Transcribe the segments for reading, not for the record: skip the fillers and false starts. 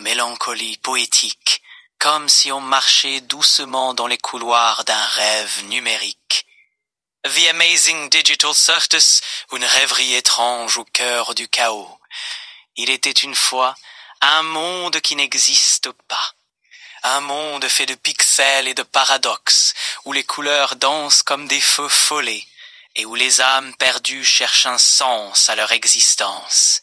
mélancolie poétique, comme si on marchait doucement dans les couloirs d'un rêve numérique. The Amazing Digital Circus, une rêverie étrange au cœur du chaos. Il était une fois un monde qui n'existe pas. Un monde fait de pixels et de paradoxes, où les couleurs dansent comme des feux follets, et où les âmes perdues cherchent un sens à leur existence.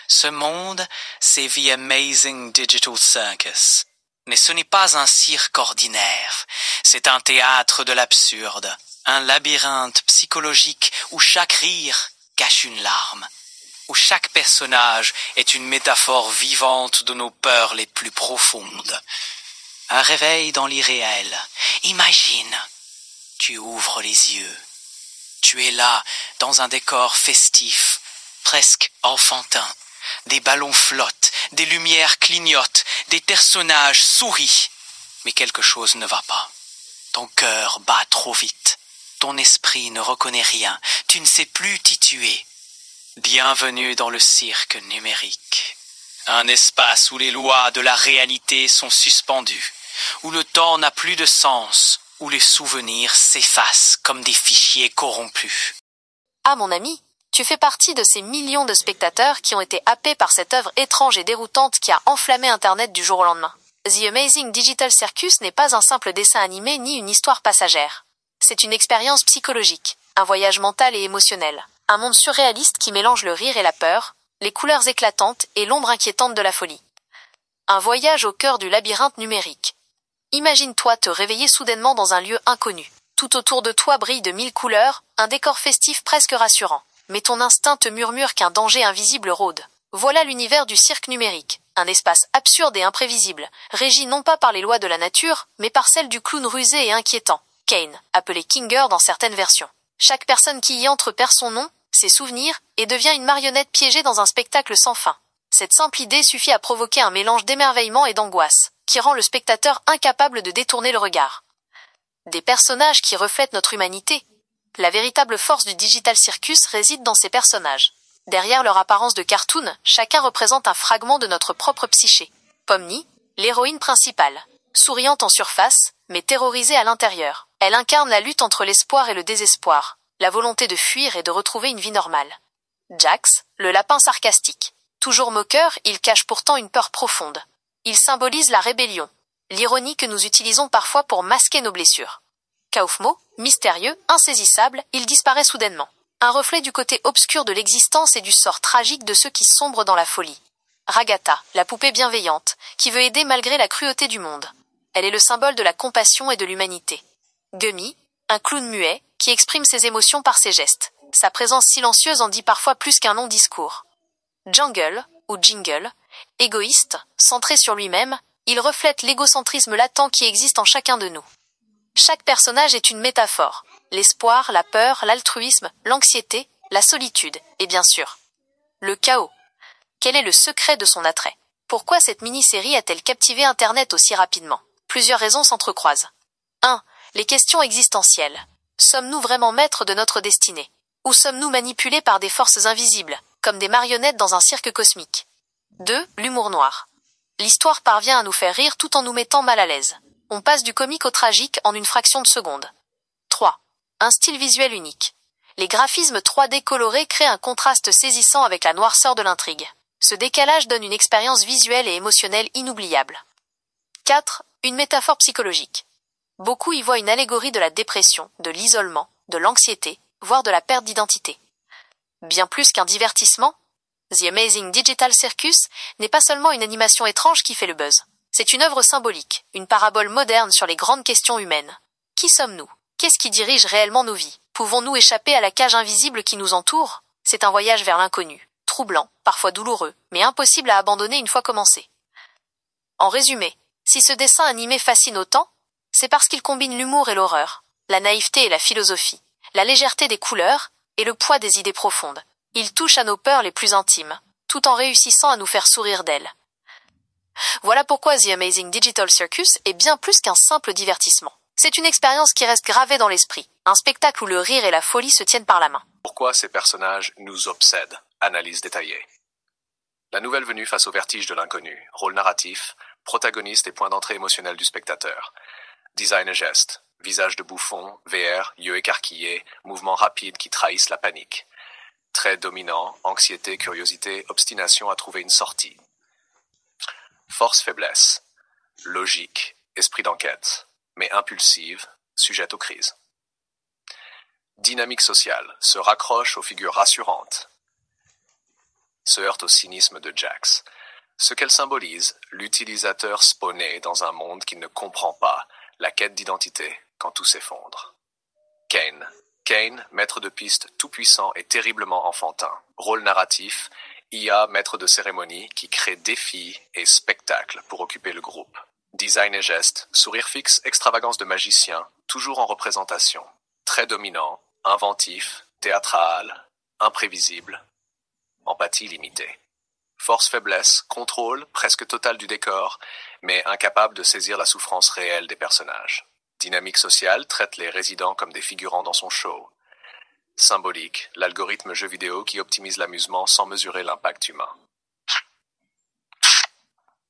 Ce monde, c'est The Amazing Digital Circus. Mais ce n'est pas un cirque ordinaire, c'est un théâtre de l'absurde, un labyrinthe psychologique où chaque rire cache une larme, où chaque personnage est une métaphore vivante de nos peurs les plus profondes. Un réveil dans l'irréel. Imagine, tu ouvres les yeux. Tu es là, dans un décor festif, presque enfantin. Des ballons flottent, des lumières clignotent, des personnages sourient. Mais quelque chose ne va pas. Ton cœur bat trop vite. Ton esprit ne reconnaît rien. Tu ne sais plus t'y tuer. Bienvenue dans le cirque numérique. Un espace où les lois de la réalité sont suspendues, où le temps n'a plus de sens, où les souvenirs s'effacent comme des fichiers corrompus. Ah mon ami, tu fais partie de ces millions de spectateurs qui ont été happés par cette œuvre étrange et déroutante qui a enflammé Internet du jour au lendemain. The Amazing Digital Circus n'est pas un simple dessin animé ni une histoire passagère. C'est une expérience psychologique, un voyage mental et émotionnel, un monde surréaliste qui mélange le rire et la peur, les couleurs éclatantes et l'ombre inquiétante de la folie. Un voyage au cœur du labyrinthe numérique. Imagine-toi te réveiller soudainement dans un lieu inconnu. Tout autour de toi brille de 1000 couleurs, un décor festif presque rassurant. Mais ton instinct te murmure qu'un danger invisible rôde. Voilà l'univers du cirque numérique, un espace absurde et imprévisible, régi non pas par les lois de la nature, mais par celles du clown rusé et inquiétant, Kane, appelé Kinger dans certaines versions. Chaque personne qui y entre perd son nom, ses souvenirs, et devient une marionnette piégée dans un spectacle sans fin. Cette simple idée suffit à provoquer un mélange d'émerveillement et d'angoisse, qui rend le spectateur incapable de détourner le regard. Des personnages qui reflètent notre humanité. La véritable force du Digital Circus réside dans ces personnages. Derrière leur apparence de cartoon, chacun représente un fragment de notre propre psyché. Pomni, l'héroïne principale. Souriante en surface, mais terrorisée à l'intérieur. Elle incarne la lutte entre l'espoir et le désespoir, la volonté de fuir et de retrouver une vie normale. Jax, le lapin sarcastique. Toujours moqueur, il cache pourtant une peur profonde. Il symbolise la rébellion, l'ironie que nous utilisons parfois pour masquer nos blessures. Kaufmo, mystérieux, insaisissable, il disparaît soudainement. Un reflet du côté obscur de l'existence et du sort tragique de ceux qui sombrent dans la folie. Ragatha, la poupée bienveillante, qui veut aider malgré la cruauté du monde. Elle est le symbole de la compassion et de l'humanité. Gummy, un clown muet, qui exprime ses émotions par ses gestes. Sa présence silencieuse en dit parfois plus qu'un long discours. Jungle, ou Jingle, égoïste, centré sur lui-même, il reflète l'égocentrisme latent qui existe en chacun de nous. Chaque personnage est une métaphore. L'espoir, la peur, l'altruisme, l'anxiété, la solitude, et bien sûr, le chaos. Quel est le secret de son attrait? Pourquoi cette mini-série a-t-elle captivé Internet aussi rapidement? Plusieurs raisons s'entrecroisent. 1. Les questions existentielles. Sommes-nous vraiment maîtres de notre destinée? Ou sommes-nous manipulés par des forces invisibles, comme des marionnettes dans un cirque cosmique? 2. L'humour noir. L'histoire parvient à nous faire rire tout en nous mettant mal à l'aise. On passe du comique au tragique en une fraction de seconde. 3. Un style visuel unique. Les graphismes 3D colorés créent un contraste saisissant avec la noirceur de l'intrigue. Ce décalage donne une expérience visuelle et émotionnelle inoubliable. 4. Une métaphore psychologique. Beaucoup y voient une allégorie de la dépression, de l'isolement, de l'anxiété, voire de la perte d'identité. Bien plus qu'un divertissement, The Amazing Digital Circus n'est pas seulement une animation étrange qui fait le buzz. C'est une œuvre symbolique, une parabole moderne sur les grandes questions humaines. Qui sommes-nous? Qu'est-ce qui dirige réellement nos vies? Pouvons-nous échapper à la cage invisible qui nous entoure? C'est un voyage vers l'inconnu, troublant, parfois douloureux, mais impossible à abandonner une fois commencé. En résumé, si ce dessin animé fascine autant, c'est parce qu'il combine l'humour et l'horreur, la naïveté et la philosophie, la légèreté des couleurs et le poids des idées profondes. Il touche à nos peurs les plus intimes, tout en réussissant à nous faire sourire d'elles. Voilà pourquoi The Amazing Digital Circus est bien plus qu'un simple divertissement. C'est une expérience qui reste gravée dans l'esprit, un spectacle où le rire et la folie se tiennent par la main. Pourquoi ces personnages nous obsèdent? Analyse détaillée. La nouvelle venue face au vertige de l'inconnu. Rôle narratif, protagoniste et point d'entrée émotionnel du spectateur. Design et geste. Visage de bouffon, VR, yeux écarquillés, mouvements rapides qui trahissent la panique. Traits dominants, anxiété, curiosité, obstination à trouver une sortie. Force-faiblesse. Logique, esprit d'enquête, mais impulsive, sujette aux crises. Dynamique sociale, se raccroche aux figures rassurantes. Se heurte au cynisme de Jax. Ce qu'elle symbolise, l'utilisateur spawné dans un monde qu'il ne comprend pas, la quête d'identité quand tout s'effondre. Kane. Kane, maître de piste tout-puissant et terriblement enfantin. Rôle narratif, IA, maître de cérémonie qui crée défis et spectacles pour occuper le groupe. Design et geste, sourire fixe, extravagance de magicien, toujours en représentation. Très dominant, inventif, théâtral, imprévisible. Empathie limitée. Force-faiblesse, contrôle presque total du décor, mais incapable de saisir la souffrance réelle des personnages. Dynamique sociale traite les résidents comme des figurants dans son show. Symbolique, l'algorithme jeu vidéo qui optimise l'amusement sans mesurer l'impact humain.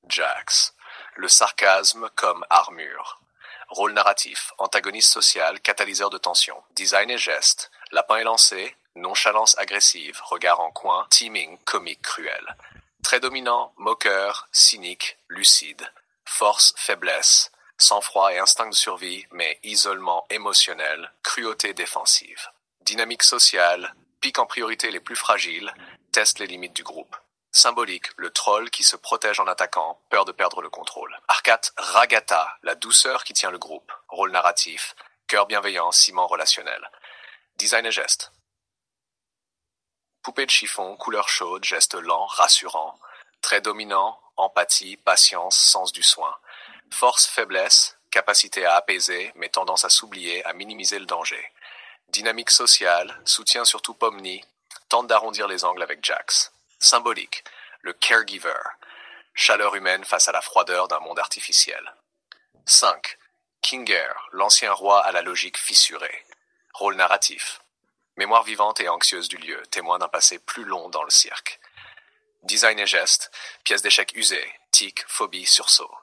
Jax. Le sarcasme comme armure. Rôle narratif, antagoniste social, catalyseur de tension. Design et geste, lapin élancé, nonchalance agressive, regard en coin, teaming, comique cruel. Très dominant, moqueur, cynique, lucide. Force, faiblesse, sang-froid et instinct de survie, mais isolement émotionnel, cruauté défensive. Dynamique sociale, pique en priorité les plus fragiles, teste les limites du groupe. Symbolique, le troll qui se protège en attaquant, peur de perdre le contrôle. Arcate Ragata, la douceur qui tient le groupe. Rôle narratif, cœur bienveillant, ciment relationnel. Design et geste. Poupée de chiffon, couleur chaude, geste lent, rassurant. Très dominant, empathie, patience, sens du soin. Force, faiblesse, capacité à apaiser, mais tendance à s'oublier, à minimiser le danger. Dynamique sociale, soutien surtout Pomni, tente d'arrondir les angles avec Jax. Symbolique, le caregiver, chaleur humaine face à la froideur d'un monde artificiel. 5. Kinger, l'ancien roi à la logique fissurée. Rôle narratif, mémoire vivante et anxieuse du lieu, témoin d'un passé plus long dans le cirque. Design et geste, pièce d'échec usée, tic, phobie, sursaut.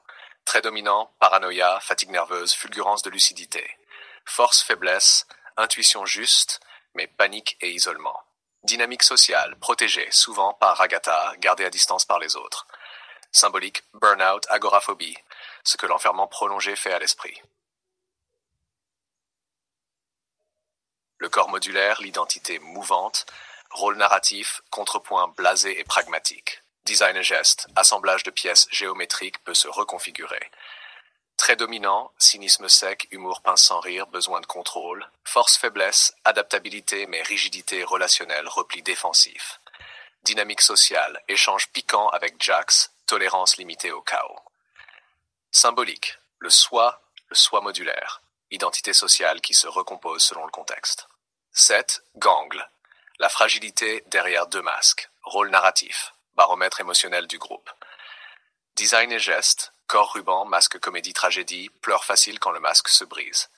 Très dominant, paranoïa, fatigue nerveuse, fulgurance de lucidité. Force, faiblesse, intuition juste, mais panique et isolement. Dynamique sociale, protégée, souvent par Ragata, gardée à distance par les autres. Symbolique, burn-out, agoraphobie, ce que l'enfermement prolongé fait à l'esprit. Le corps modulaire, l'identité mouvante, rôle narratif, contrepoint blasé et pragmatique. Design et geste, assemblage de pièces géométriques peut se reconfigurer. Très dominant, cynisme sec, humour pince sans rire, besoin de contrôle. Force-faiblesse, adaptabilité mais rigidité relationnelle, repli défensif. Dynamique sociale, échange piquant avec Jax, tolérance limitée au chaos. Symbolique, le soi modulaire, identité sociale qui se recompose selon le contexte. 7. Gangle, la fragilité derrière deux masques, rôle narratif, baromètre émotionnel du groupe. Design et geste, corps ruban, masque comédie-tragédie, pleure facile quand le masque se brise.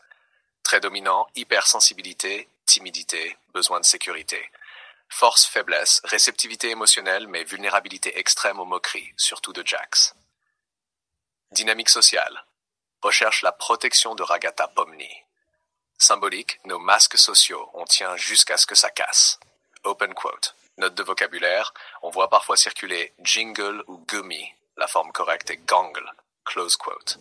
Très dominant, hypersensibilité, timidité, besoin de sécurité. Force-faiblesse, réceptivité émotionnelle mais vulnérabilité extrême aux moqueries, surtout de Jax. Dynamique sociale, recherche la protection de Ragata Pomni. Symbolique, nos masques sociaux, on tient jusqu'à ce que ça casse. Open quote. Note de vocabulaire, on voit parfois circuler jingle ou gummy. La forme correcte est gangle. Close quote.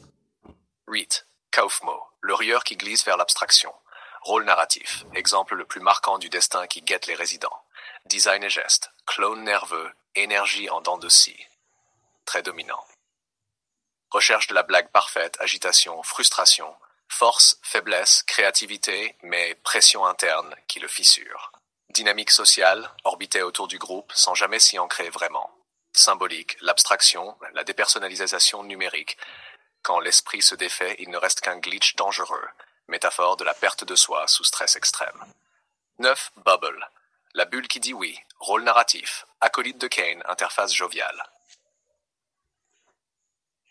Reet, Kaufmo, le rieur qui glisse vers l'abstraction. Rôle narratif, exemple le plus marquant du destin qui guette les résidents. Design et geste, clone nerveux, énergie en dents de scie. Très dominant. Recherche de la blague parfaite, agitation, frustration. Force, faiblesse, créativité, mais pression interne qui le fissure. Dynamique sociale, orbiter autour du groupe sans jamais s'y ancrer vraiment. Symbolique, l'abstraction, la dépersonnalisation numérique. Quand l'esprit se défait, il ne reste qu'un glitch dangereux, métaphore de la perte de soi sous stress extrême. 9. Bubble, la bulle qui dit oui, rôle narratif, acolyte de Kane, interface joviale.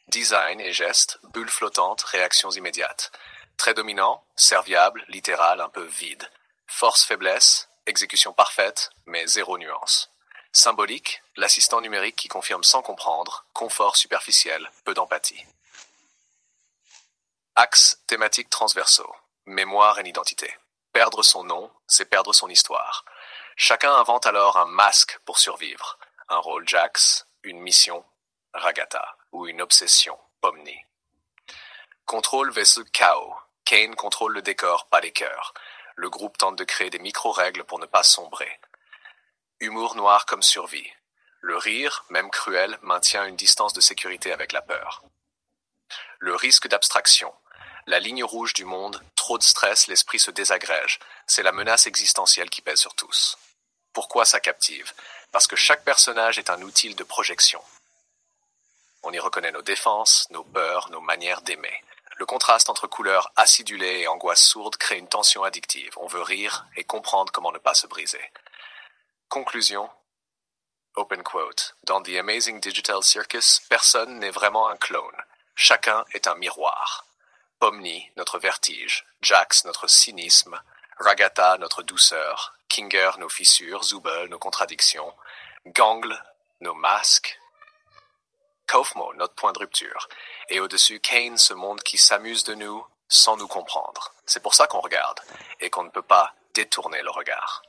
Design et geste, bulle flottante, réactions immédiates. Très dominant, serviable, littéral, un peu vide. Force-faiblesse, exécution parfaite, mais zéro nuance. Symbolique, l'assistant numérique qui confirme sans comprendre, confort superficiel, peu d'empathie. Axes thématiques transversaux, mémoire et identité. Perdre son nom, c'est perdre son histoire. Chacun invente alors un masque pour survivre. Un rôle Jax, une mission Ragata ou une obsession Pomni. Contrôle vs chaos. Kane contrôle le décor, pas les cœurs. Le groupe tente de créer des micro-règles pour ne pas sombrer. Humour noir comme survie. Le rire, même cruel, maintient une distance de sécurité avec la peur. Le risque d'abstraction. La ligne rouge du monde, trop de stress, l'esprit se désagrège. C'est la menace existentielle qui pèse sur tous. Pourquoi ça captive? Parce que chaque personnage est un outil de projection. On y reconnaît nos défenses, nos peurs, nos manières d'aimer. Le contraste entre couleurs acidulées et angoisse sourde crée une tension addictive. On veut rire et comprendre comment ne pas se briser. Conclusion. Open quote. Dans The Amazing Digital Circus, personne n'est vraiment un clone. Chacun est un miroir. Pomni, notre vertige. Jax, notre cynisme. Ragata, notre douceur. Kinger, nos fissures. Zubel, nos contradictions. Gangle, nos masques. Kaufmo, notre point de rupture. Et au-dessus, Kane, ce monde qui s'amuse de nous sans nous comprendre. C'est pour ça qu'on regarde et qu'on ne peut pas détourner le regard.